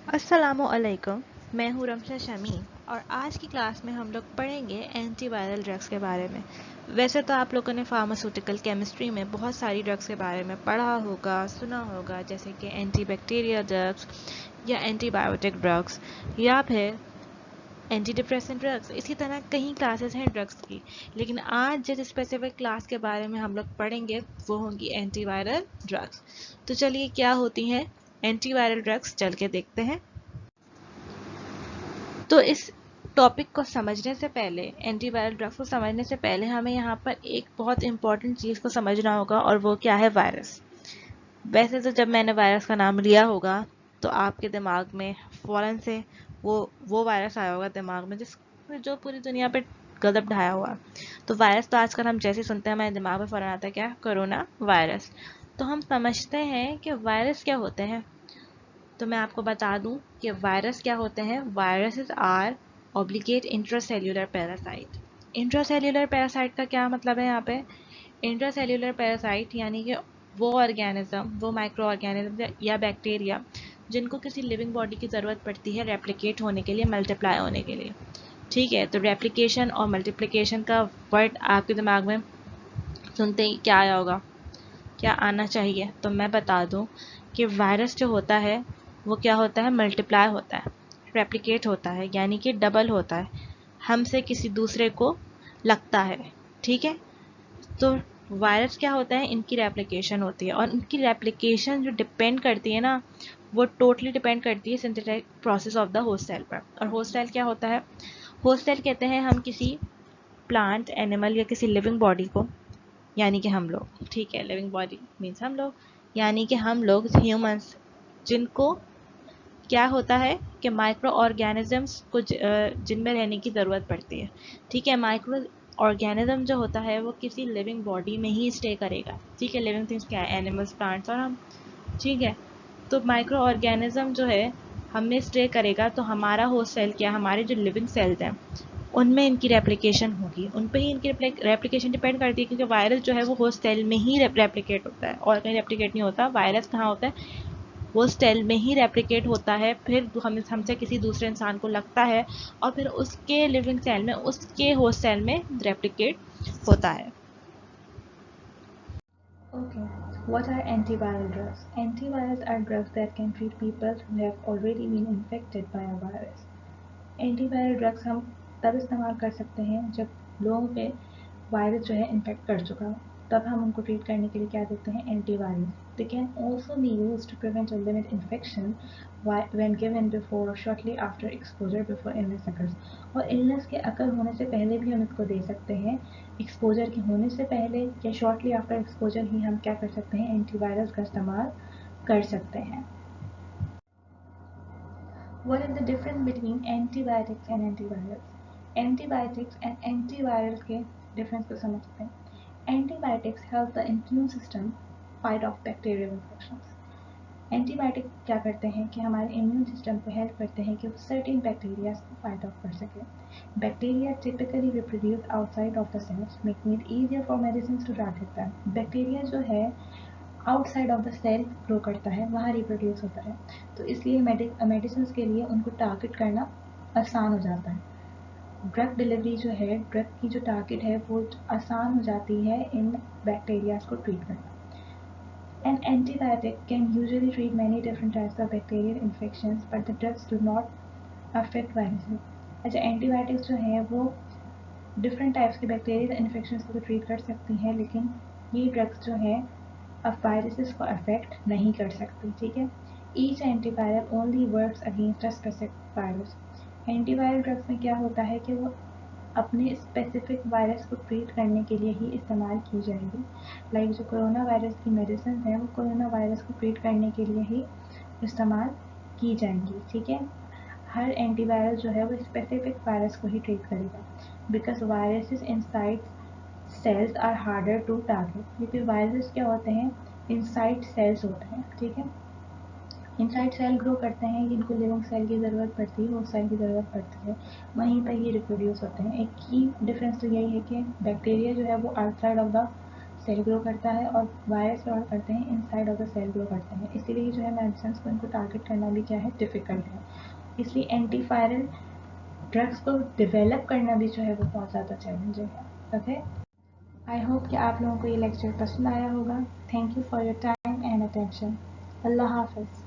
अस्सलामुअलैकुम। मैं हूँ रमशा शमी और आज की क्लास में हम लोग पढ़ेंगे एंटीवायरल ड्रग्स के बारे में। वैसे तो आप लोगों ने फार्मास्यूटिकल केमिस्ट्री में बहुत सारी ड्रग्स के बारे में पढ़ा होगा, सुना होगा, जैसे कि एंटीबैक्टीरियल ड्रग्स या एंटीबायोटिक ड्रग्स या फिर एंटी डिप्रेसेंट ड्रग्स। इसी तरह कई क्लासेस हैं ड्रग्स की, लेकिन आज जिस स्पेसिफिक क्लास के बारे में हम लोग पढ़ेंगे वो होंगी एंटीवायरल ड्रग्स। तो चलिए, क्या होती हैं एंटीवायरल ड्रग्स, चल के देखते हैं। तो इस टॉपिक को समझने से पहले, एंटीवायरल ड्रग्स को समझने से पहले हमें यहाँ पर एक बहुत इंपॉर्टेंट चीज़ को समझना होगा, और वो क्या है? वायरस। वैसे तो जब मैंने वायरस का नाम लिया होगा तो आपके दिमाग में फ़ौरन से वो वायरस आया होगा दिमाग में जो पूरी दुनिया पे गजब ढाया हुआ। तो वायरस तो आजकल हम जैसे सुनते हैं हमारे दिमाग में फ़ौरन आता है क्या? Corona virus. तो हम समझते हैं कि वायरस क्या होते हैं। तो मैं आपको बता दूं कि वायरस क्या होते हैं। Viruses are obligate intracellular parasite. Intracellular parasite का क्या मतलब है यहाँ पे? इंट्रासेल्यूलर पैरासाइट यानी कि वो ऑर्गेनिज्म, वो माइक्रो ऑर्गेनिज्म या बैक्टीरिया जिनको किसी लिविंग बॉडी की ज़रूरत पड़ती है रेप्लिकेट होने के लिए, मल्टीप्लाई होने के लिए। ठीक है, तो रेप्लिकेशन और मल्टीप्लिकेशन का वर्ड आपके दिमाग में सुनते ही क्या आया होगा? क्या आना चाहिए? तो मैं बता दूं कि वायरस जो होता है वो क्या होता है? मल्टीप्लाई होता है, रेप्लिकेट होता है, यानी कि डबल होता है, हमसे किसी दूसरे को लगता है। ठीक है, तो वायरस क्या होता है? इनकी रेप्लिकेशन होती है, और इनकी रेप्लिकेशन जो डिपेंड करती है ना, वो टोटली डिपेंड करती है synthetic process of the host cell पर। और होस्ट सेल क्या होता है? होस्ट सेल कहते हैं हम किसी प्लांट, एनिमल या किसी लिविंग बॉडी को, यानी कि हम लोग। ठीक है, लिविंग बॉडी मीन्स हम लोग, यानी कि हम लोग ह्यूमंस, जिनको क्या होता है कि माइक्रो ऑर्गेनिजम्स को जिनमें रहने की ज़रूरत पड़ती है। ठीक है, माइक्रो ऑर्गेनिज्म जो होता है वो किसी लिविंग बॉडी में ही स्टे करेगा। ठीक है, लिविंग थिंग्स क्या है? एनिमल्स, प्लांट्स और हम। ठीक है, तो माइक्रो ऑर्गेनिज्म जो है हमें स्टे करेगा, तो हमारा होस्ट सेल क्या, हमारे जो लिविंग सेल्स हैं उनमें इनकी रेप्लिकेशन होगी, उन पे ही इनकी रेप्लिकेशन डिपेंड करती है, क्योंकि वायरस जो है वो होस्ट सेल में ही रेप्लिकेट होता है, और कहीं रेप्लिकेट नहीं होता। वायरस कहाँ होता है? होस्ट सेल में ही रेप्लिकेट होता है, फिर हमसे किसी दूसरे इंसान को लगता है, और फिर उसके लिविंग सेल में, उसके होस्ट सेल में रेप्लिकेट होता है। Okay, what are antiviral drugs? Antivirals are drugs that can treat people who have already been infected by a virus. Antiviral drugs हम तब इस्तेमाल कर सकते हैं जब लोगों पे वायरस जो है इन्फेक्ट कर चुका हो, तब हम उनको ट्रीट करने के लिए क्या देते हैं? Antiviral. They can also be used to prevent और limit infection when given before or shortly after exposure before illness occurs. और इलनेस के अकर होने से पहले भी हम इसको दे सकते हैं। एक्सपोजर के होने से पहले या शॉर्टली आफ्टर एक्सपोजर ही हम क्या कर सकते हैं? एंटीवायरस का इस्तेमाल कर सकते हैं। What is the difference between antibiotics and antivirals? Antibiotics and antivirals के difference को समझते हैं। Antibiotics help the immune system fight off bacterial infections. Antibiotic क्या करते हैं कि हमारे इम्यून सिस्टम को हेल्प करते हैं कि वो सर्टेन बैक्टीरिया को फाइट ऑफ कर सके। Bacteria typically reproduce outside of the cells, making it easier for medicine to target them. Bacteria जो है outside of the cell grow करता है, वहाँ रिप्रोड्यूस होता है, तो इसलिए मेडिसिन के लिए उनको टारगेट करना आसान हो जाता है। ड्रग डिलीवरी जो है, ड्रग की जो टारगेट है वो आसान हो जाती है इन बैक्टीरियाज को ट्रीट करना। An antibiotic can usually treat many different types of bacterial infections, but the drugs do not affect viruses. अच्छा, एंटीबायोटिक्स जो है वो डिफरेंट टाइप्स के बैक्टीरियल इन्फेक्शन को तो ट्रीट कर सकती हैं, लेकिन ये ड्रग्स जो है अब वायरसेस को अफेक्ट नहीं कर सकती। ठीक है, each antiviral only works against a specific virus. Antiviral drugs में क्या होता है कि वो अपने स्पेसिफिक वायरस को ट्रीट करने के लिए ही इस्तेमाल की जाएगी। लाइक जो कोरोना वायरस की मेडिसिन है वो कोरोना वायरस को ट्रीट करने के लिए ही इस्तेमाल की जाएंगी। ठीक है, हर एंटीवायरल जो है वो स्पेसिफिक वायरस को ही ट्रीट करेगा, because viruses inside cells are harder to target. क्योंकि वायरस क्या होते हैं? इनसाइड सेल्स होते हैं। ठीक है, इनसाइड सेल ग्रो करते हैं, जिनको लिविंग सेल की ज़रूरत पड़ती है, वो सेल की ज़रूरत पड़ती है, वहीं पर ये रिप्रोड्यूस होते हैं। एक की डिफरेंस तो यही है कि बैक्टीरिया जो है वो outside of the cell grow करता है और वायरस ग्रो करते हैं inside of the cell grow करते हैं, इसीलिए जो है मेडिसिन को इनको टारगेट करना भी क्या है डिफ़िकल्ट है। इसलिए एंटीवायरल ड्रग्स को डेवलप करना भी जो है वो बहुत ज़्यादा चैलेंजिंग है। ओके, आई होप कि आप लोगों को ये लेक्चर पसंद आया होगा। Thank you for your time and attention. अल्लाह हाफ़िज़।